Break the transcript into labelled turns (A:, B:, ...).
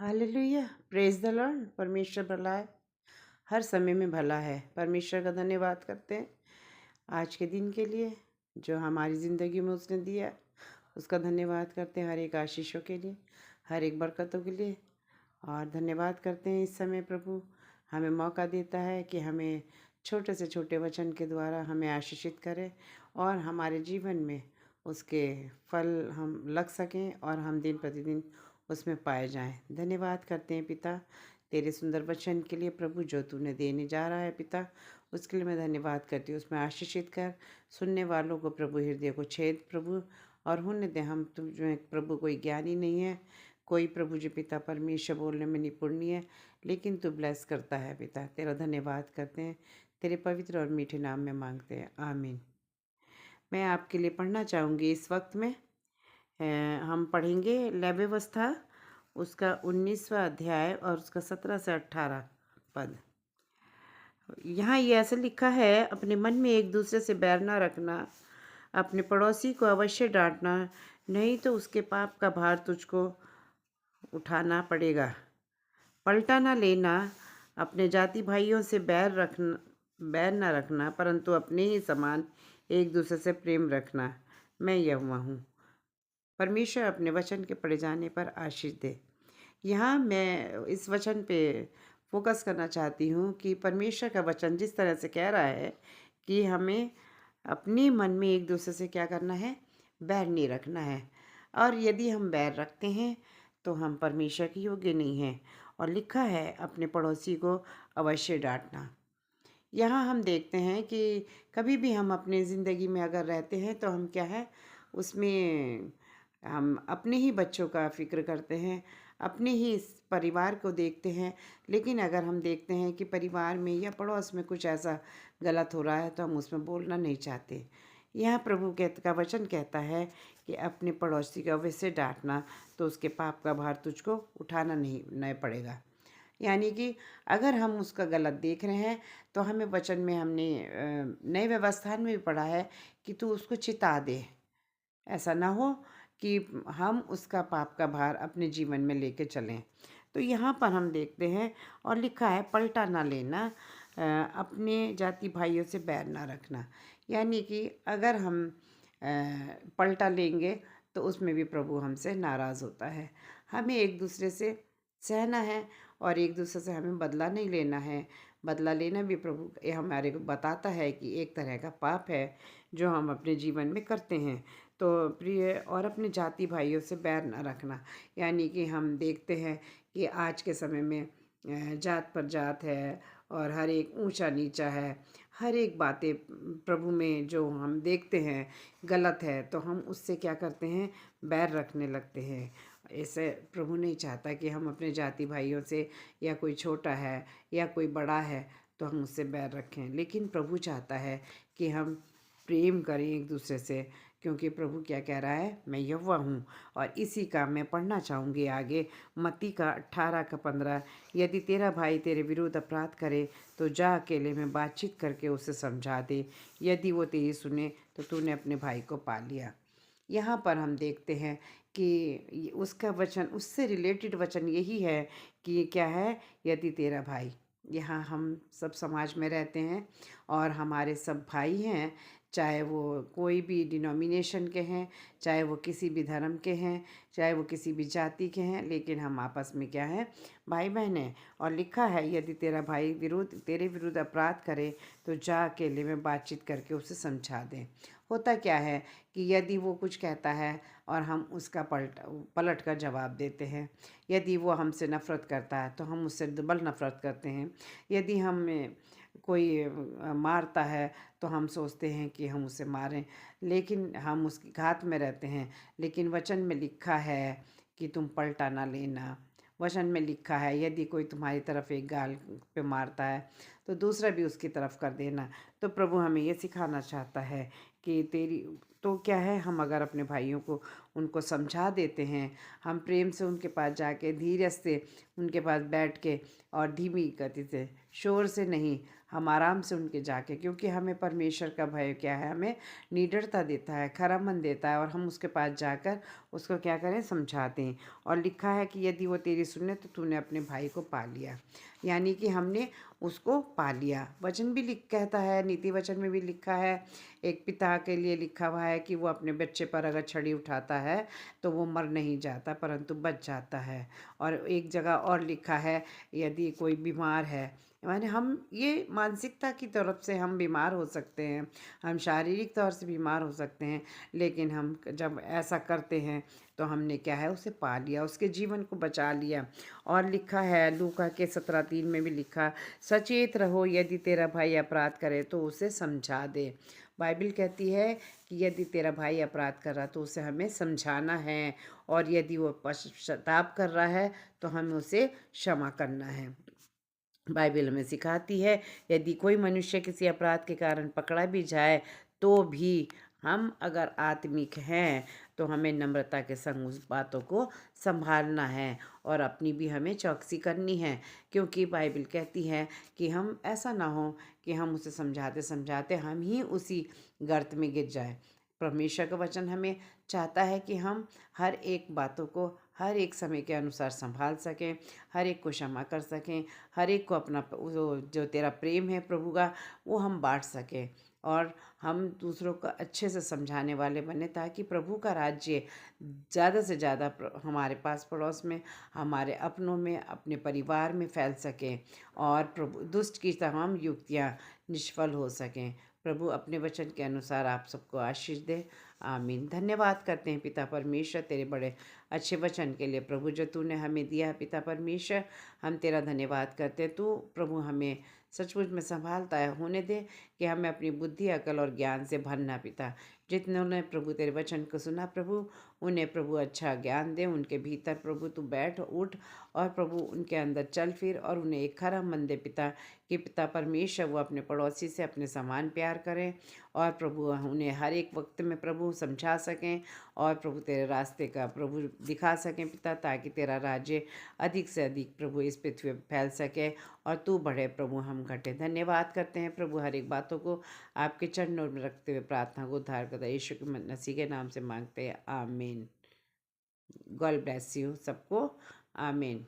A: Hallelujah. Praise the Lord. परमेश्वर भला है, हर समय में भला है। परमेश्वर का धन्यवाद करते हैं आज के दिन के लिए जो हमारी ज़िंदगी में उसने दिया। उसका धन्यवाद करते हैं हर एक आशीषों के लिए, हर एक बरकतों के लिए। और धन्यवाद करते हैं इस समय प्रभु हमें मौका देता है कि हमें छोटे से छोटे वचन के द्वारा हमें आशीषित करे और हमारे जीवन में उसके फल हम लग सकें और हम दिन प्रतिदिन उसमें पाए जाएं। धन्यवाद करते हैं पिता तेरे सुंदर वचन के लिए प्रभु जो तूने देने जा रहा है पिता, उसके लिए मैं धन्यवाद करती हूँ। उसमें आशीषित कर सुनने वालों को प्रभु हृदय को छेद प्रभु और होने दे। हम तुम जो है प्रभु कोई ज्ञानी नहीं है, कोई प्रभु जी पिता परमेश्वर बोलने में निपुण नहीं है, लेकिन तू ब्लेस करता है पिता। तेरा धन्यवाद करते हैं, तेरे पवित्र और मीठे नाम में मांगते हैं, आमीन। मैं आपके लिए पढ़ना चाहूँगी इस वक्त में। हम पढ़ेंगे लय व्यवस्था, उसका 19वां अध्याय और उसका 17 से 18 पद। यहाँ ये ऐसे लिखा है, अपने मन में एक दूसरे से बैर ना रखना, अपने पड़ोसी को अवश्य डांटना, नहीं तो उसके पाप का भार तुझको उठाना पड़ेगा। पलटा ना लेना, अपने जाति भाइयों से बैर ना रखना, परंतु अपने ही समान एक दूसरे से प्रेम रखना। मैं यहोवा हूँ। परमेश्वर अपने वचन के पढ़े जाने पर आशीष दे। यहाँ मैं इस वचन पे फोकस करना चाहती हूँ कि परमेश्वर का वचन जिस तरह से कह रहा है कि हमें अपने मन में एक दूसरे से क्या करना है, बैर नहीं रखना है। और यदि हम बैर रखते हैं तो हम परमेश्वर के योग्य नहीं हैं। और लिखा है अपने पड़ोसी को अवश्य डांटना। यहाँ हम देखते हैं कि कभी भी हम अपने ज़िंदगी में अगर रहते हैं तो हम क्या है उसमें हम अपने ही बच्चों का फिक्र करते हैं, अपने ही इस परिवार को देखते हैं। लेकिन अगर हम देखते हैं कि परिवार में या पड़ोस में कुछ ऐसा गलत हो रहा है तो हम उसमें बोलना नहीं चाहते। यहाँ प्रभु का वचन कहता है कि अपने पड़ोसी का वैसे डांटना तो उसके पाप का भार तुझको उठाना नहीं पड़ेगा। यानी कि अगर हम उसका गलत देख रहे हैं तो हमें वचन में हमने नए व्यवस्था में भी पढ़ा है कि तू उसको चिता दे। ऐसा ना हो कि हम उसका पाप का भार अपने जीवन में लेके चलें। तो यहाँ पर हम देखते हैं और लिखा है पलटा ना लेना, अपने जाति भाइयों से बैर ना रखना। यानी कि अगर हम पलटा लेंगे तो उसमें भी प्रभु हमसे नाराज़ होता है। हमें एक दूसरे से सहना है और एक दूसरे से हमें बदला नहीं लेना है। बदला लेना भी प्रभु ये हमारे को बताता है कि एक तरह का पाप है जो हम अपने जीवन में करते हैं। तो प्रिय, और अपने जाति भाइयों से बैर ना रखना। यानी कि हम देखते हैं कि आज के समय में जात पर जात है और हर एक ऊंचा नीचा है। हर एक बातें प्रभु में जो हम देखते हैं गलत है तो हम उससे क्या करते हैं, बैर रखने लगते हैं। ऐसे प्रभु नहीं चाहता कि हम अपने जाति भाइयों से, या कोई छोटा है या कोई बड़ा है तो हम उससे बैर रखें। लेकिन प्रभु चाहता है कि हम प्रेम करें एक दूसरे से, क्योंकि प्रभु क्या कह रहा है, मैं यहोवा हूँ। और इसी का मैं पढ़ना चाहूँगी आगे, मत्ती का 18 का 15। यदि तेरा भाई तेरे विरुद्ध अपराध करे तो जा अकेले में बातचीत करके उसे समझा दे। यदि वो तेरी सुने तो तूने अपने भाई को पा लिया। यहाँ पर हम देखते हैं कि उसका वचन, उससे रिलेटेड वचन यही है कि क्या है, यदि तेरा भाई। यहाँ हम सब समाज में रहते हैं और हमारे सब भाई हैं, चाहे वो कोई भी डिनोमिनेशन के हैं, चाहे वो किसी भी धर्म के हैं, चाहे वो किसी भी जाति के हैं, लेकिन हम आपस में क्या है, भाई बहन हैं। और लिखा है यदि तेरा भाई तेरे विरुद्ध अपराध करे तो जा अकेले में बातचीत करके उसे समझा दें। होता क्या है कि यदि वो कुछ कहता है और हम उसका पलट कर जवाब देते हैं, यदि वो हमसे नफ़रत करता है तो हम उससे डबल नफ़रत करते हैं। यदि हमें कोई मारता है तो हम सोचते हैं कि हम उसे मारें, लेकिन हम उसकी घात में रहते हैं। लेकिन वचन में लिखा है कि तुम पलटा ना लेना। वचन में लिखा है यदि कोई तुम्हारी तरफ एक गाल पे मारता है तो दूसरा भी उसकी तरफ कर देना। तो प्रभु हमें ये सिखाना चाहता है कि तेरी तो क्या है, हम अगर अपने भाइयों को उनको समझा देते हैं, हम प्रेम से उनके पास जाके धीरज से उनके पास बैठ के और धीमी गति से, शोर से नहीं, हम आराम से उनके जाके, क्योंकि हमें परमेश्वर का भय क्या है, हमें निडरता देता है, खरा मन देता है, और हम उसके पास जाकर उसको क्या करें, समझाते हैं। और लिखा है कि यदि वो तेरी सुने तो तूने अपने भाई को पा लिया, यानी कि हमने उसको पा लिया। वचन भी लिख कहता है, नीति वचन में भी लिखा है, एक पिता के लिए लिखा हुआ है कि वो अपने बच्चे पर अगर छड़ी उठाता है तो वो मर नहीं जाता परंतु बच जाता है। और एक जगह और लिखा है, यदि कोई बीमार है, माने हम ये मानसिकता की तरफ से हम बीमार हो सकते हैं, हम शारीरिक तौर से बीमार हो सकते हैं, लेकिन हम जब ऐसा करते हैं तो हमने क्या है, उसे पा लिया, उसके जीवन को बचा लिया। और लिखा है लूका के 17:3 में भी लिखा, सचेत रहो, यदि तेरा भाई अपराध करे तो उसे समझा दे। बाइबल कहती है कि यदि तेरा भाई अपराध कर रहा तो उसे हमें समझाना है, और यदि वो पश्चाताप कर रहा है तो हमें उसे क्षमा करना है। बाइबल हमें सिखाती है, यदि कोई मनुष्य किसी अपराध के कारण पकड़ा भी जाए तो भी हम अगर आत्मिक हैं तो हमें नम्रता के संग उस बातों को संभालना है, और अपनी भी हमें चौकसी करनी है, क्योंकि बाइबल कहती है कि हम ऐसा ना हो कि हम उसे समझाते समझाते हम ही उसी गर्त में गिर जाए। परमेश्वर का वचन हमें चाहता है कि हम हर एक बातों को हर एक समय के अनुसार संभाल सकें, हर एक को क्षमा कर सकें, हर एक को अपना जो तेरा प्रेम है प्रभु का वो हम बांट सकें, और हम दूसरों को अच्छे से समझाने वाले बने, ताकि प्रभु का राज्य ज़्यादा से ज़्यादा हमारे पास पड़ोस में, हमारे अपनों में, अपने परिवार में फैल सकें, और प्रभु दुष्ट की तमाम युक्तियाँ निष्फल हो सकें। प्रभु अपने वचन के अनुसार आप सबको आशीष दे। आमीन। धन्यवाद करते हैं पिता परमेश्वर तेरे बड़े अच्छे वचन के लिए प्रभु, जो तूने हमें दिया है पिता परमेश्वर। हम तेरा धन्यवाद करते हैं। तू प्रभु हमें सचमुच में संभालता है, होने दे कि हमें अपनी बुद्धि, अकल और ज्ञान से भरना पिता। जितने प्रभु तेरे वचन को सुना प्रभु, उन्हें प्रभु अच्छा ज्ञान दे, उनके भीतर प्रभु तू बैठ उठ, और प्रभु उनके अंदर चल फिर, और उन्हें एक खरा मन दे पिता, कि पिता परमेश्वर वो अपने पड़ोसी से अपने समान प्यार करें, और प्रभु उन्हें हर एक वक्त में प्रभु समझा सकें, और प्रभु तेरे रास्ते का प्रभु दिखा सकें पिता, ताकि तेरा राज्य अधिक से अधिक प्रभु इस पृथ्वी पर फैल सके, और तू बढ़े प्रभु, हम घटे। धन्यवाद करते हैं प्रभु, हर एक बातों को आपके चरणों में रखते हुए प्रार्थना को उद्धार करता यीशु के मसीह के नाम से मांगते हैं, आमीन। गॉड ब्लेस यू सबको, आमीन।